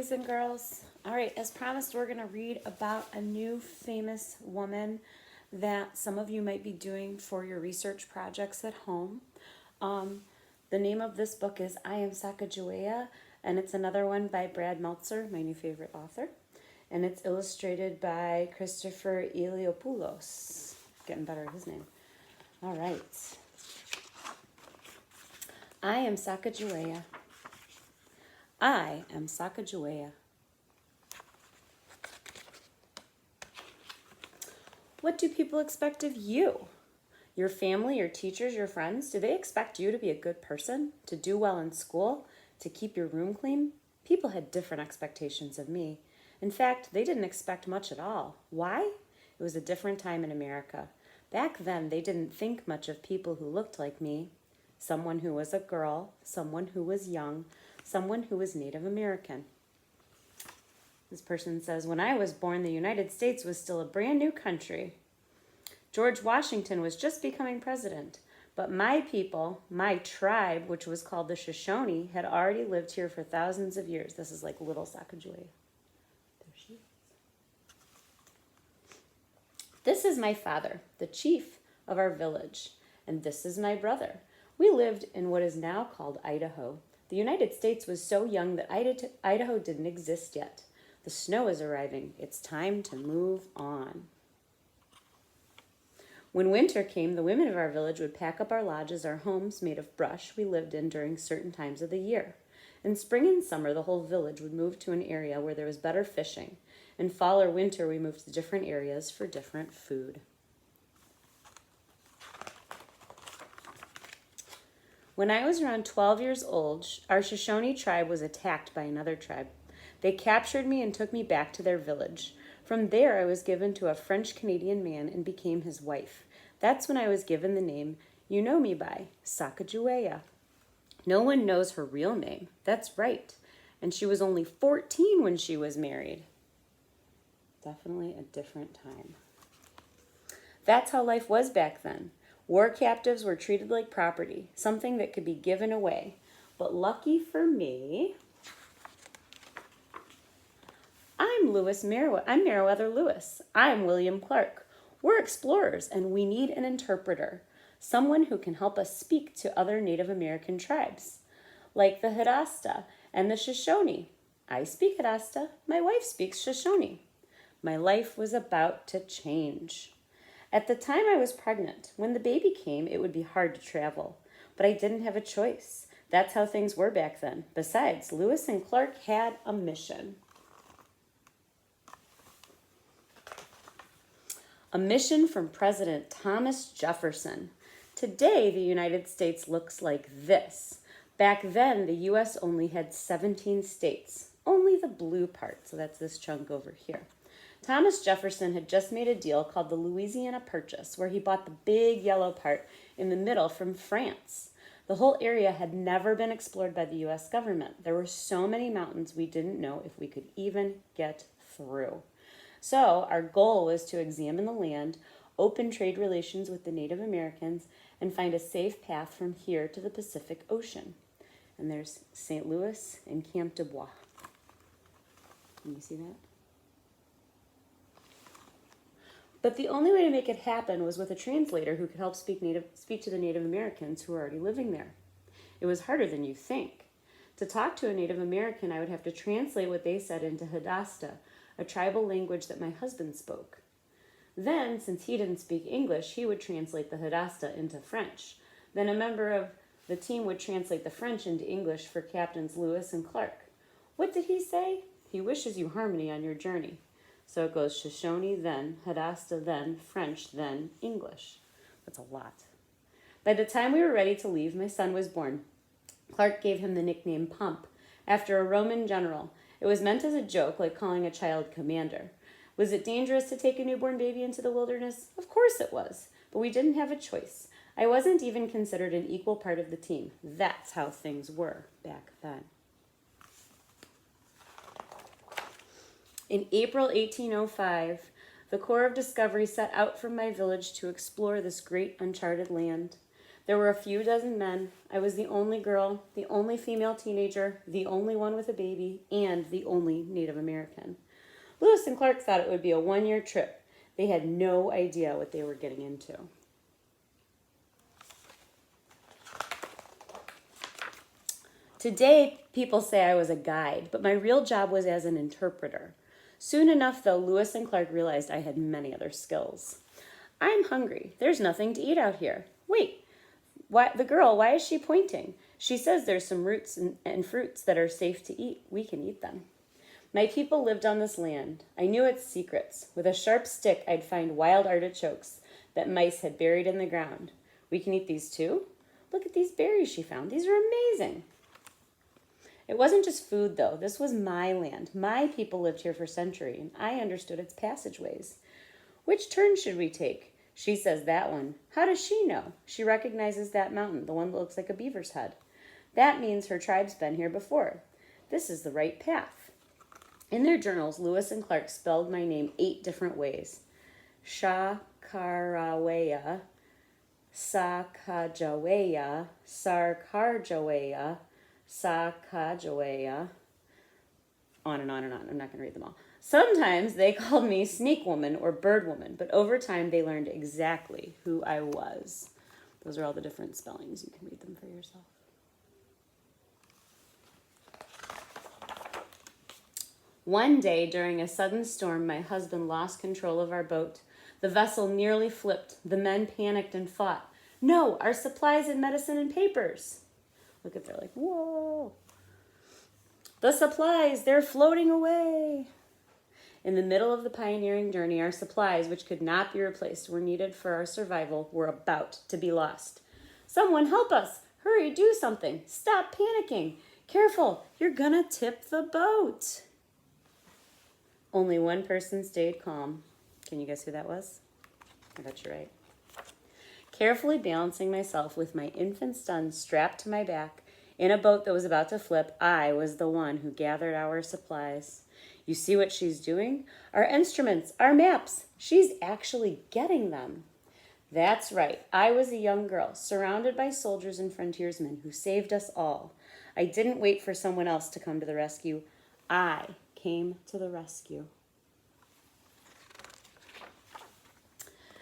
boys and girls. All right, as promised, we're going to read about a new famous woman that some of you might be doing for your research projects at home. The name of this book is I Am Sacagawea, and it's another one by Brad Meltzer, my new favorite author. And it's illustrated by Christopher Eliopoulos. Getting better at his name. All right. I am Sacagawea. I am Sacagawea. What do people expect of you? Your family, your teachers, your friends, do they expect you to be a good person, to do well in school, to keep your room clean? People had different expectations of me. In fact, they didn't expect much at all. Why? It was a different time in America. Back then, they didn't think much of people who looked like me. Someone who was a girl, someone who was young, someone who was Native American. This person says, when I was born, the United States was still a brand new country. George Washington was just becoming president, but my people, my tribe, which was called the Shoshone, had already lived here for thousands of years. This is like little Sacagawea. There she is. This is my father, the chief of our village, and this is my brother. We lived in what is now called Idaho. The United States was so young that Idaho didn't exist yet. The snow is arriving. It's time to move on. When winter came, the women of our village would pack up our lodges, our homes made of brush we lived in during certain times of the year. In spring and summer, the whole village would move to an area where there was better fishing. In fall or winter, we moved to different areas for different food. When I was around 12 years old, our Shoshone tribe was attacked by another tribe. They captured me and took me back to their village. From there, I was given to a French-Canadian man and became his wife. That's when I was given the name you know me by, Sacagawea. No one knows her real name. That's right. And she was only 14 when she was married. Definitely a different time. That's how life was back then. War captives were treated like property, something that could be given away. But lucky for me, I'm Meriwether Lewis. I'm William Clark. We're explorers, and we need an interpreter, someone who can help us speak to other Native American tribes, like the Hidasta and the Shoshone. I speak Hidasta. My wife speaks Shoshone. My life was about to change. At the time I was pregnant, when the baby came, it would be hard to travel, but I didn't have a choice. That's how things were back then. Besides, Lewis and Clark had a mission. A mission from President Thomas Jefferson. Today, the United States looks like this. Back then, the U.S. only had 17 states, only the blue part, so that's this chunk over here. Thomas Jefferson had just made a deal called the Louisiana Purchase, where he bought the big yellow part in the middle from France. The whole area had never been explored by the U.S. government. There were so many mountains we didn't know if we could even get through. So our goal was to examine the land, open trade relations with the Native Americans, and find a safe path from here to the Pacific Ocean. And there's St. Louis and Camp de Bois. Can you see that? But the only way to make it happen was with a translator who could help speak to the Native Americans who were already living there. It was harder than you think. To talk to a Native American, I would have to translate what they said into Hidasta, a tribal language that my husband spoke. Then, since he didn't speak English, he would translate the Hidasta into French. Then a member of the team would translate the French into English for Captains Lewis and Clark. What did he say? He wishes you harmony on your journey. So it goes Shoshone, then Hidasta, then French, then English. That's a lot. By the time we were ready to leave, my son was born. Clark gave him the nickname Pump, after a Roman general. It was meant as a joke, like calling a child commander. Was it dangerous to take a newborn baby into the wilderness? Of course it was, but we didn't have a choice. I wasn't even considered an equal part of the team. That's how things were back then. In April 1805, the Corps of Discovery set out from my village to explore this great uncharted land. There were a few dozen men. I was the only girl, the only female teenager, the only one with a baby, and the only Native American. Lewis and Clark thought it would be a one-year trip. They had no idea what they were getting into. Today, people say I was a guide, but my real job was as an interpreter. Soon enough, though, Lewis and Clark realized I had many other skills. I'm hungry. There's nothing to eat out here. Wait, why is she pointing? She says there's some roots and fruits that are safe to eat. We can eat them. My people lived on this land. I knew its secrets. With a sharp stick, I'd find wild artichokes that mice had buried in the ground. We can eat these too? Look at these berries she found. These are amazing. It wasn't just food, though. This was my land. My people lived here for centuries, and I understood its passageways. Which turn should we take? She says that one. How does she know? She recognizes that mountain, the one that looks like a beaver's head. That means her tribe's been here before. This is the right path. In their journals, Lewis and Clark spelled my name 8 different ways. Sacagawea, Sacagawea, Sacagawea, Sacagawea, on and on and on. I'm not going to read them all. Sometimes they called me Snake Woman or Bird Woman, but over time they learned exactly who I was. Those are all the different spellings. You can read them for yourself. One day, during a sudden storm, my husband lost control of our boat. The vessel nearly flipped. The men panicked and fought. No, our supplies and medicine and papers. Look at, they're like, whoa. The supplies, they're floating away. In the middle of the pioneering journey, our supplies, which could not be replaced, were needed for our survival, were about to be lost. Someone help us. Hurry, do something. Stop panicking. Careful, you're gonna tip the boat. Only one person stayed calm. Can you guess who that was? I bet you're right. Carefully balancing myself with my infant son strapped to my back in a boat that was about to flip, I was the one who gathered our supplies. You see what she's doing? Our instruments, our maps. She's actually getting them. That's right. I was a young girl, surrounded by soldiers and frontiersmen who saved us all. I didn't wait for someone else to come to the rescue. I came to the rescue.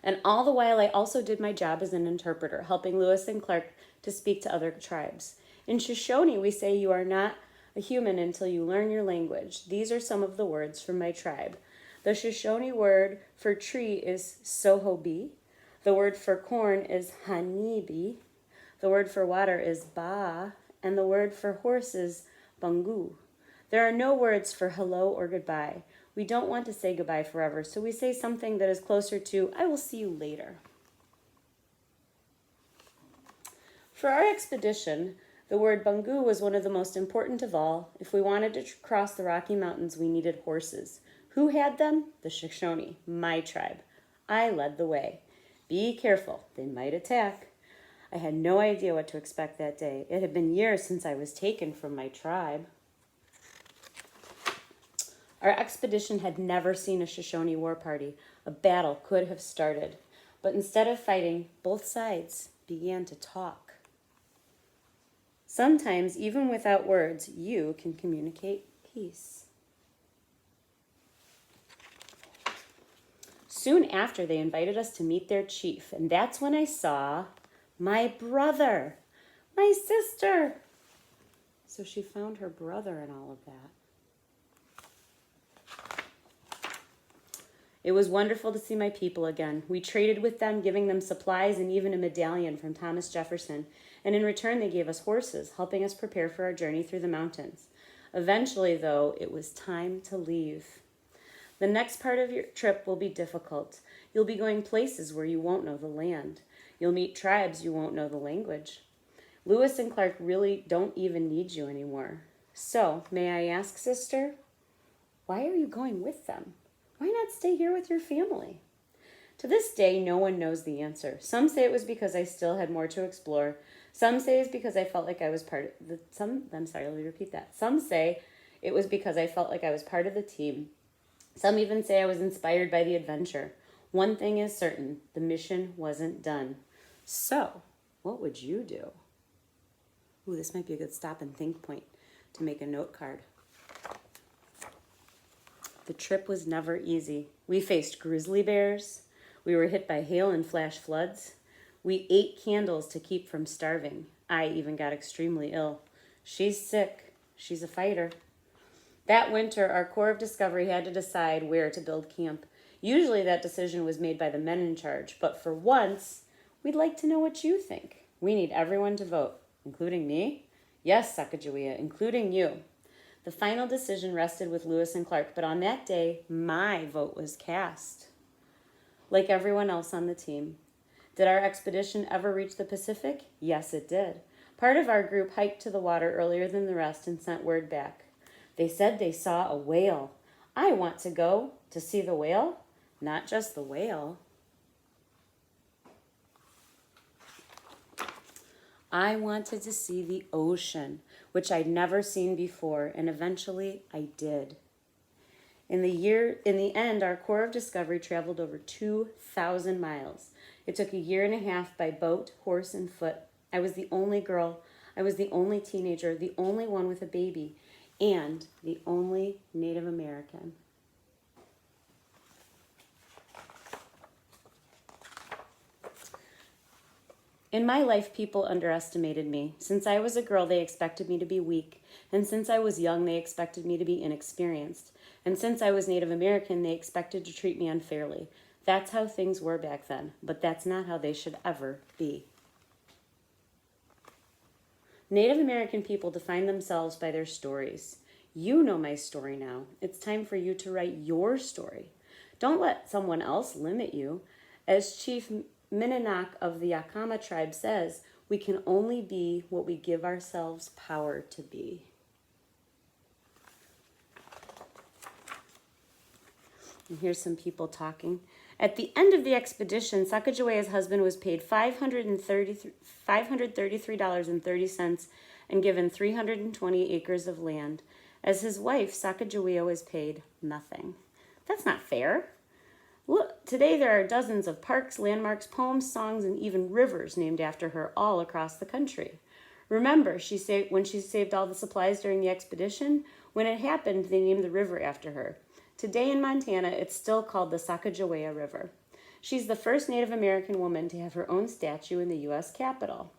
And all the while, I also did my job as an interpreter, helping Lewis and Clark to speak to other tribes. In Shoshone, we say you are not a human until you learn your language. These are some of the words from my tribe. The Shoshone word for tree is sohobi. The word for corn is hanibi. The word for water is ba. And the word for horse is bangu. There are no words for hello or goodbye. We don't want to say goodbye forever, so we say something that is closer to, I will see you later. For our expedition, the word bangu was one of the most important of all. If we wanted to cross the Rocky Mountains, we needed horses. Who had them? The Shoshone, my tribe. I led the way. Be careful, they might attack. I had no idea what to expect that day. It had been years since I was taken from my tribe. Our expedition had never seen a Shoshone war party. A battle could have started. But instead of fighting, both sides began to talk. Sometimes, even without words, you can communicate peace. Soon after, they invited us to meet their chief, and that's when I saw my brother, my sister. So she found her brother in all of that. It was wonderful to see my people again. We traded with them, giving them supplies and even a medallion from Thomas Jefferson, and in return they gave us horses, helping us prepare for our journey through the mountains. Eventually, though, it was time to leave. The next part of your trip will be difficult. You'll be going places where you won't know the land. You'll meet tribes you won't know the language. Lewis and Clark really don't even need you anymore. So, may I ask, sister, why are you going with them? Why not stay here with your family? To this day, no one knows the answer. Some say it was because I still had more to explore. Some say it's because I felt like I was part of the... Some say it was because I felt like I was part of the team. Some even say I was inspired by the adventure. One thing is certain, the mission wasn't done. So, What would you do? Ooh, this might be a good stop and think point to make a note card. The trip was never easy. We faced grizzly bears. We were hit by hail and flash floods. We ate candles to keep from starving. I even got extremely ill. She's sick. She's a fighter. That winter, our Corps of Discovery had to decide where to build camp. Usually that decision was made by the men in charge, but for once, we'd like to know what you think. We need everyone to vote, including me. Yes, Sacagawea, including you. The final decision rested with Lewis and Clark, but on that day, my vote was cast. Like everyone else on the team. Did our expedition ever reach the Pacific? Yes, it did. Part of our group hiked to the water earlier than the rest and sent word back. They said they saw a whale. I want to go to see the whale, not just the whale. I wanted to see the ocean, which I'd never seen before, and eventually I did. In the end, our Corps of Discovery traveled over 2,000 miles. It took a year and a half by boat, horse, and foot. I was the only girl. I was the only teenager, the only one with a baby, and the only Native American. In my life, people underestimated me. Since I was a girl, they expected me to be weak. And since I was young, they expected me to be inexperienced. And since I was Native American, they expected to treat me unfairly. That's how things were back then, but that's not how they should ever be. Native American people define themselves by their stories. You know my story now. It's time for you to write your story. Don't let someone else limit you. As Chief Mininak of the Yakama tribe says, we can only be what we give ourselves power to be. And here's some people talking. At the end of the expedition, Sacagawea's husband was paid $533.30 and given 320 acres of land. As his wife, Sacagawea was paid nothing. That's not fair. Look, today there are dozens of parks, landmarks, poems, songs, and even rivers named after her all across the country. Remember, when she saved all the supplies during the expedition? When it happened, they named the river after her. Today in Montana, it's still called the Sacagawea River. She's the first Native American woman to have her own statue in the U.S. Capitol.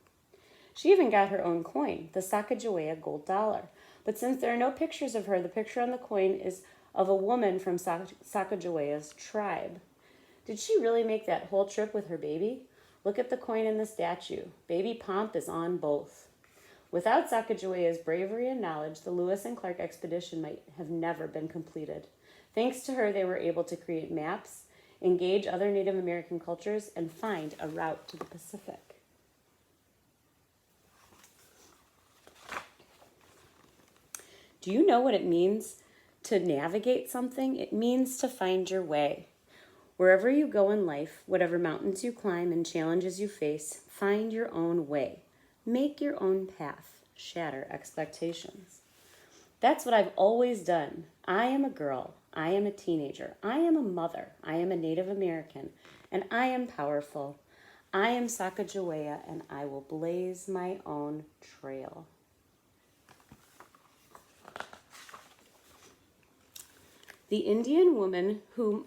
She even got her own coin, the Sacagawea gold dollar. But since there are no pictures of her, the picture on the coin is of a woman from Sacagawea's tribe. Did she really make that whole trip with her baby? Look at the coin and the statue. Baby Pomp is on both. Without Sacagawea's bravery and knowledge, the Lewis and Clark expedition might have never been completed. Thanks to her, they were able to create maps, engage other Native American cultures, and find a route to the Pacific. Do you know what it means to navigate something? It means to find your way. Wherever you go in life, whatever mountains you climb and challenges you face, find your own way. Make your own path. Shatter expectations. That's what I've always done. I am a girl. I am a teenager. I am a mother. I am a Native American. And I am powerful. I am Sacagawea, and I will blaze my own trail. The Indian woman The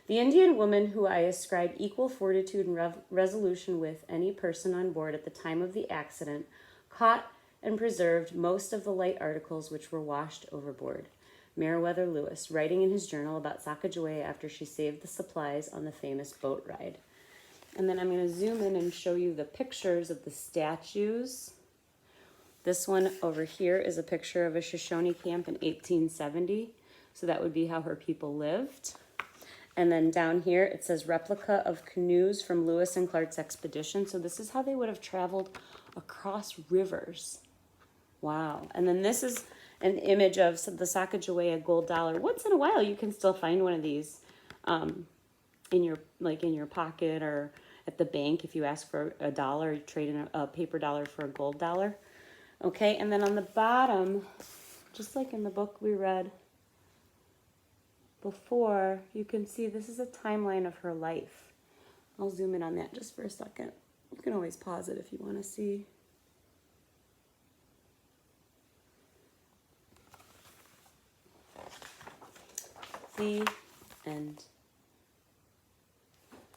Indian woman who I ascribe equal fortitude and resolution with any person on board at the time of the accident caught and preserved most of the light articles which were washed overboard. Meriwether Lewis, writing in his journal about Sacagawea after she saved the supplies on the famous boat ride. And then I'm going to zoom in and show you the pictures of the statues. This one over here is a picture of a Shoshone camp in 1870. So that would be how her people lived. And then down here it says replica of canoes from Lewis and Clark's expedition. So this is how they would have traveled across rivers. Wow. And then this is an image of the Sacagawea gold dollar. Once in a while you can still find one of these in your pocket or at the bank. If you ask for a dollar, you trade in a paper dollar for a gold dollar. Okay, and then on the bottom, just like in the book we read before, you can see this is a timeline of her life. I'll zoom in on that just for a second. You can always pause it if you want to see. The end.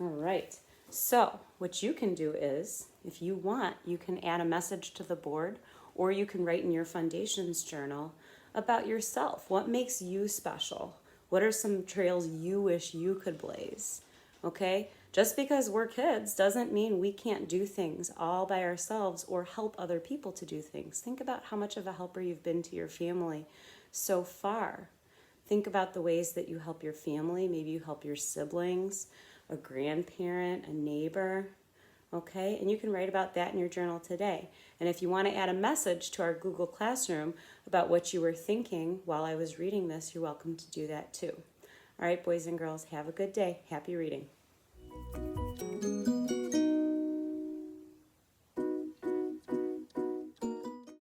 All right. So what you can do is, if you want, you can add a message to the board, or you can write in your Foundations journal about yourself. What makes you special? What are some trails you wish you could blaze? Okay? Just because we're kids doesn't mean we can't do things all by ourselves or help other people to do things. Think about how much of a helper you've been to your family so far. Think about the ways that you help your family. Maybe you help your siblings, a grandparent, a neighbor. Okay, and you can write about that in your journal today. And if you want to add a message to our Google Classroom about what you were thinking while I was reading this, you're welcome to do that too. All right, boys and girls, have a good day. Happy reading.